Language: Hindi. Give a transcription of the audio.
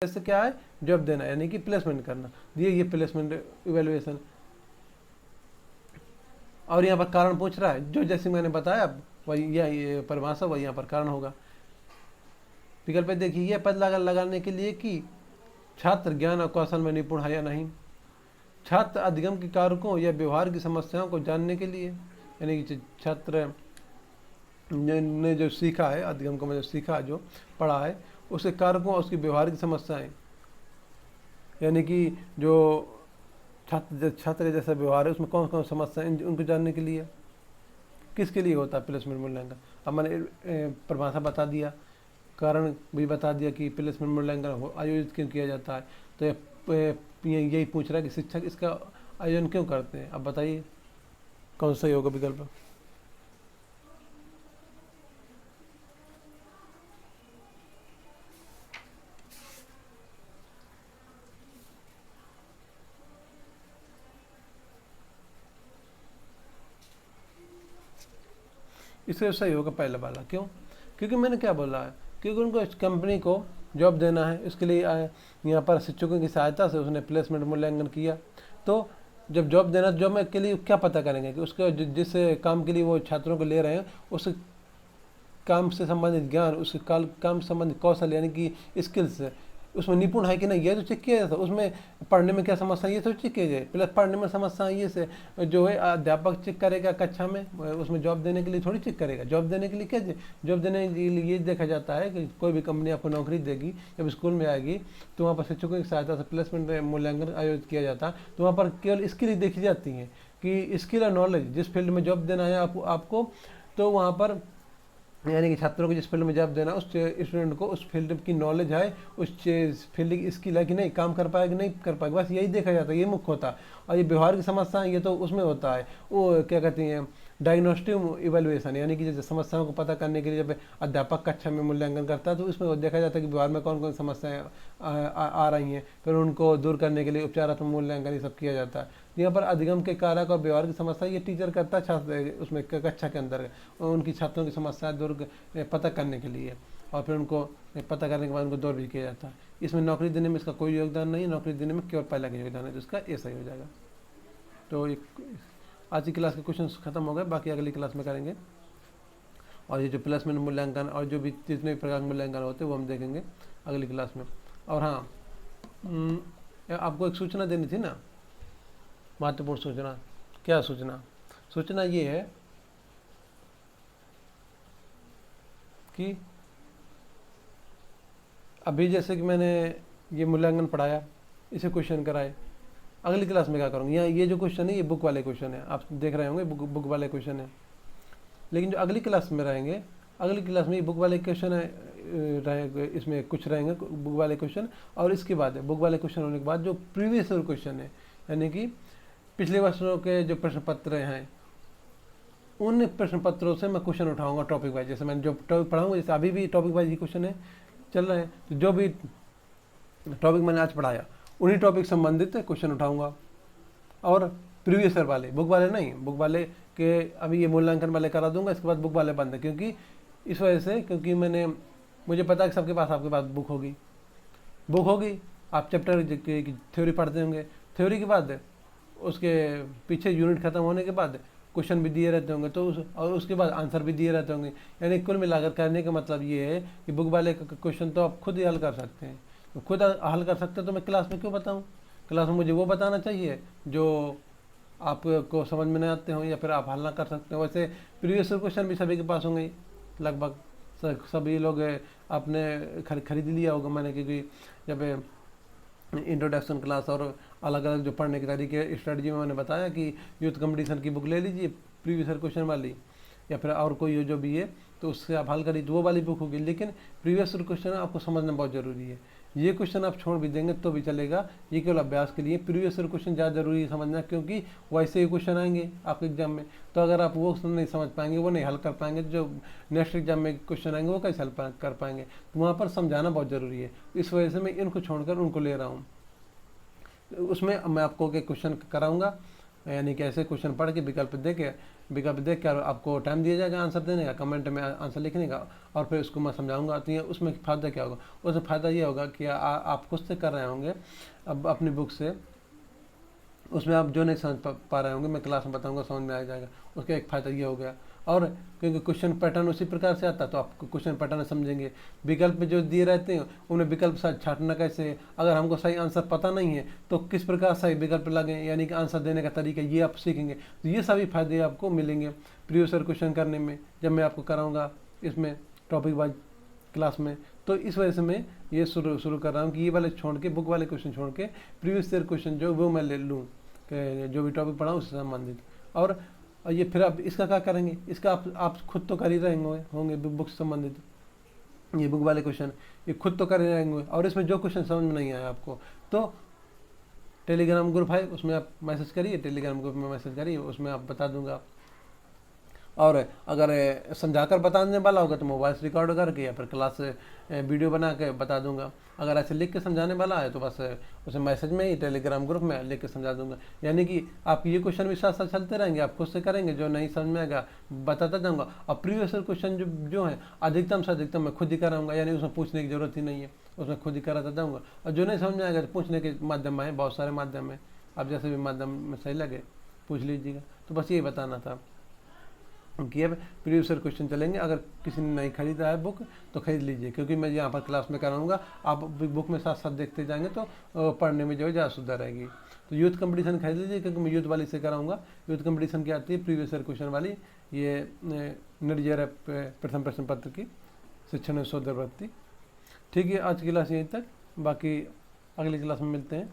जैसे क्या है, जॉब देना यानी कि प्लेसमेंट करना, ये प्लेसमेंट इवेल्युएशन। और यहाँ पर कारण पूछ रहा है, जो जैसे मैंने बताया वही ये परिभाषा वही यहाँ पर कारण होगा। विकल्प देखिए, यह पद लगाने के लिए कि छात्र ज्ञान और कौशल में निपुण है या नहीं, छात्र अधिगम के कारकों या व्यवहार की समस्याओं को जानने के लिए, यानी कि छात्र ने जो सीखा है, अधिगम को मतलब सीखा, जो पढ़ा है, उसके कारकों और उसकी व्यवहार की समस्याएं, यानी कि जो छात्र जैसा व्यवहार है उसमें कौन कौन समस्याएं उनको जानने के लिए, किसके लिए होता है प्लेसमेंट मूल्यांकन। अब मैंने परिभाषा बता दिया, कारण भी बता दिया कि प्लेसमेंट मूल्यांकन आयोजित क्यों किया जाता है। तो यही पूछ रहा है कि शिक्षक इसका आयोजन क्यों करते हैं। अब बताइए कौन सा होगा विकल्प। इससे सही होगा पहला वाला। क्यों? क्योंकि मैंने क्या बोला है, क्योंकि उनको इस कंपनी को जॉब देना है, इसके लिए यहाँ पर शिक्षकों की सहायता से उसने प्लेसमेंट मूल्यांकन किया। तो जब जॉब देना, जॉब के लिए क्या पता करेंगे कि उसके जिस काम के लिए वो छात्रों को ले रहे हैं उस काम से संबंधित ज्ञान, उस काम से संबंधित कौशल यानी कि स्किल्स उसमें निपुण है कि नहीं, ये तो चेक किया जाता है। उसमें पढ़ने में क्या समस्या, ये तो चेक किया जाए। प्लस पढ़ने में समस्या ये से जो है अध्यापक चेक करेगा कक्षा में, उसमें जॉब देने के लिए थोड़ी चेक करेगा। जॉब देने के लिए क्या, जॉब देने के लिए ये देखा जाता है कि कोई भी कंपनी आपको नौकरी देगी, जब स्कूल में आएगी तो वहाँ पर शिक्षकों की सहायता से प्लेसमेंट मूल्यांकन आयोजित किया जाता है। तो वहाँ पर केवल स्किल ही देखी जाती है कि स्किल और नॉलेज, जिस फील्ड में जॉब देना है आपको, तो वहाँ पर यानी कि छात्रों को जिस फील्ड में जॉब देना, उस स्टूडेंट को उस फील्ड की नॉलेज है, उस फील्ड की स्किल है कि नहीं, काम कर पाएगा नहीं कर पाएगा, बस यही देखा जाता है, ये मुख्य होता है। और ये व्यवहार की समस्या ये तो उसमें होता है, वो क्या कहते हैं, डायग्नोस्टिक इवेल्युएशन, यानी कि जैसे समस्याओं को पता करने के लिए जब अध्यापक कक्षा में मूल्यांकन करता है तो उसमें देखा जाता है कि व्यवहार में कौन कौन समस्याएं आ रही हैं, फिर उनको दूर करने के लिए उपचारात्मक मूल्यांकन ये सब किया जाता है। यहाँ पर अधिगम के कारक और व्यवहार की समस्या ये टीचर करता है छात्र उसमें कक्षा के अंदर उनकी छात्रों की समस्याएं दूर पता करने के लिए, और फिर उनको पता करने के बाद उनको दूर भी किया जाता है। इसमें नौकरी देने में इसका कोई योगदान नहीं है, नौकरी देने में केवल पहला का योगदान है, तो इसका ये सही हो जाएगा। तो आज की क्लास के क्वेश्चन खत्म हो गए, बाकी अगली क्लास में करेंगे। और ये जो प्लेसमेंट मूल्यांकन और जो भी जितने भी प्रकार के मूल्यांकन होते हैं वो हम देखेंगे अगली क्लास में। और हाँ, आपको एक सूचना देनी थी ना, महत्वपूर्ण सूचना। क्या सूचना? सूचना ये है कि अभी जैसे कि मैंने ये मूल्यांकन पढ़ाया, इसे क्वेश्चन कराए, अगली क्लास में क्या करूँगी, यहाँ ये जो क्वेश्चन है ये बुक वाले क्वेश्चन है, आप देख रहे होंगे बुक वाले क्वेश्चन है। लेकिन जो अगली क्लास में रहेंगे, अगली क्लास में ये बुक वाले क्वेश्चन रहेंगे, इसमें कुछ रहेंगे बुक वाले क्वेश्चन, और इसके बाद बुक वाले क्वेश्चन होने के बाद जो प्रीवियस ईयर क्वेश्चन है, यानी कि पिछले वर्षों के जो प्रश्न पत्र हैं, उन प्रश्न पत्रों से मैं क्वेश्चन उठाऊंगा टॉपिक वाइज। जैसे मैंने जो टॉपिक पढ़ाऊंगा, जैसे अभी भी टॉपिक वाइज ही क्वेश्चन है चल रहे हैं, तो जो भी टॉपिक मैंने आज पढ़ाया उन्हीं टॉपिक संबंधित क्वेश्चन उठाऊंगा। और प्रीवियस ईयर वाले, बुक वाले नहीं, बुक वाले के अभी ये मूल्यांकन वाले करा दूंगा, इसके बाद बुक वाले बंद है। क्योंकि इस वजह से, क्योंकि मुझे पता है कि सबके पास आपके पास बुक होगी, आप चैप्टर की थ्योरी पढ़ते होंगे, थ्योरी के बाद उसके पीछे यूनिट खत्म होने के बाद क्वेश्चन भी दिए रहते होंगे, तो और उसके बाद आंसर भी दिए रहते होंगे। यानी कुल मिलाकर करने का मतलब ये है कि बुक वाले क्वेश्चन तो आप खुद ही हल कर सकते हैं। तो खुद हल कर सकते हैं तो मैं क्लास में क्यों बताऊं? क्लास में मुझे वो बताना चाहिए जो आपको समझ में नहीं आते हों, या फिर आप हल ना कर सकते हो। वैसे प्रीवियस क्वेश्चन भी सभी के पास होंगे, लगभग सभी लोग आपने खरीद लिया होगा मैंने, क्योंकि जब इंट्रोडक्शन क्लास और अलग अलग जो पढ़ने के तरीके स्ट्रेटजी में मैंने बताया कि यूथ कंपटीशन की बुक ले लीजिए प्रीवियस ईयर क्वेश्चन वाली, या फिर और कोई जो भी है तो उससे आप हल करिए, तो वो वाली बुक होगी। लेकिन प्रीवियस ईयर क्वेश्चन आपको समझना बहुत ज़रूरी है। ये क्वेश्चन आप छोड़ भी देंगे तो भी चलेगा, ये केवल अभ्यास के लिए। प्रीवियस ईयर क्वेश्चन ज़्यादा जरूरी है समझना, क्योंकि वैसे ही क्वेश्चन आएंगे आपके एग्जाम में, तो अगर आप वो नहीं समझ पाएंगे, वो नहीं हल कर पाएंगे, जो नेक्स्ट एग्जाम में क्वेश्चन आएंगे वो कैसे हल कर पाएंगे। तो वहाँ पर समझाना बहुत ज़रूरी है, इस वजह से मैं इनको छोड़कर उनको ले रहा हूँ। उसमें मैं आपको एक क्वेश्चन कराऊंगा यानी कि ऐसे क्वेश्चन पढ़ के विकल्प देख कर आपको टाइम दिया जाएगा आंसर देने का, कमेंट में आंसर लिखने का, और फिर उसको मैं समझाऊंगा। तो ये उसमें फ़ायदा क्या होगा? उसमें फ़ायदा ये होगा कि आप खुद से कर रहे होंगे अब अपनी बुक से, उसमें आप जो नहीं समझ पा रहे होंगे मैं क्लास में बताऊंगा, समझ में आ जाएगा। उसका एक फ़ायदा ये हो गया। और क्योंकि क्वेश्चन पैटर्न उसी प्रकार से आता है तो आप क्वेश्चन पैटर्न समझेंगे। विकल्प जो दिए रहते हैं उन्हें विकल्प साथ छांटना कैसे, अगर हमको सही आंसर पता नहीं है तो किस प्रकार सही विकल्प लगें, यानी कि आंसर देने का तरीका, ये आप सीखेंगे। तो ये सभी फायदे आपको मिलेंगे प्रीवियस ईयर क्वेश्चन करने में, जब मैं आपको कराऊँगा इसमें टॉपिक वाइज क्लास में। तो इस वजह से मैं ये शुरू कर रहा हूँ कि ये वाले छोड़ के, बुक वाले क्वेश्चन छोड़ के प्रीवियस ईयर क्वेश्चन जो वो मैं ले लूँ, जो भी टॉपिक पढ़ाऊँ उससे संबंधित। और ये फिर आप इसका क्या करेंगे, इसका आप खुद तो कर ही रहे होंगे बुक से संबंधित, ये बुक वाले क्वेश्चन ये खुद तो कर ही रहेंगे। और इसमें जो क्वेश्चन समझ में नहीं आया आपको तो टेलीग्राम ग्रुप है, उसमें आप मैसेज करिए, टेलीग्राम ग्रुप में मैसेज करिए, उसमें आप बता दूंगा। और अगर समझाकर बताने वाला होगा तो मोबाइल से रिकॉर्ड करके या फिर क्लास वीडियो बना के बता दूंगा। अगर ऐसे लिख के समझाने वाला है तो बस उसे मैसेज में ही टेलीग्राम ग्रुप में लिख के समझा दूंगा। यानी कि आप ये क्वेश्चन भी साथ साथ चलते रहेंगे, आप खुद से करेंगे, जो नहीं समझ में आएगा बताता जाऊँगा। और प्रीवियस क्वेश्चन जो है अधिकतम से अधिकतम मैं खुद ही कराऊंगा, यानी उसमें पूछने की जरूरत ही नहीं है, उसमें खुद ही कराता जाऊँगा। और जो नहीं समझ में आएगा तो पूछने के माध्यम में बहुत सारे माध्यम है, आप जैसे भी माध्यम में सही लगे पूछ लीजिएगा। तो बस यही बताना था कि अब प्रीवियस ईयर क्वेश्चन चलेंगे। अगर किसी ने नहीं खरीदा है बुक तो खरीद लीजिए, क्योंकि मैं यहाँ पर क्लास में कराऊंगा, आप बुक में साथ साथ देखते जाएंगे तो पढ़ने में जो है ज़्यादा सुविधा रहेगी। तो यूथ कंपटीशन खरीद लीजिए, क्योंकि मैं यूथ वाली से कराऊंगा। यूथ कंपटीशन की आती है प्रीवियस ईयर क्वेश्चन वाली, ये निर्जर प्रथम प्रश्न पत्र की शिक्षण शोध वृत्ति। ठीक है, आज की क्लास यहीं तक, बाकी अगली क्लास में मिलते हैं।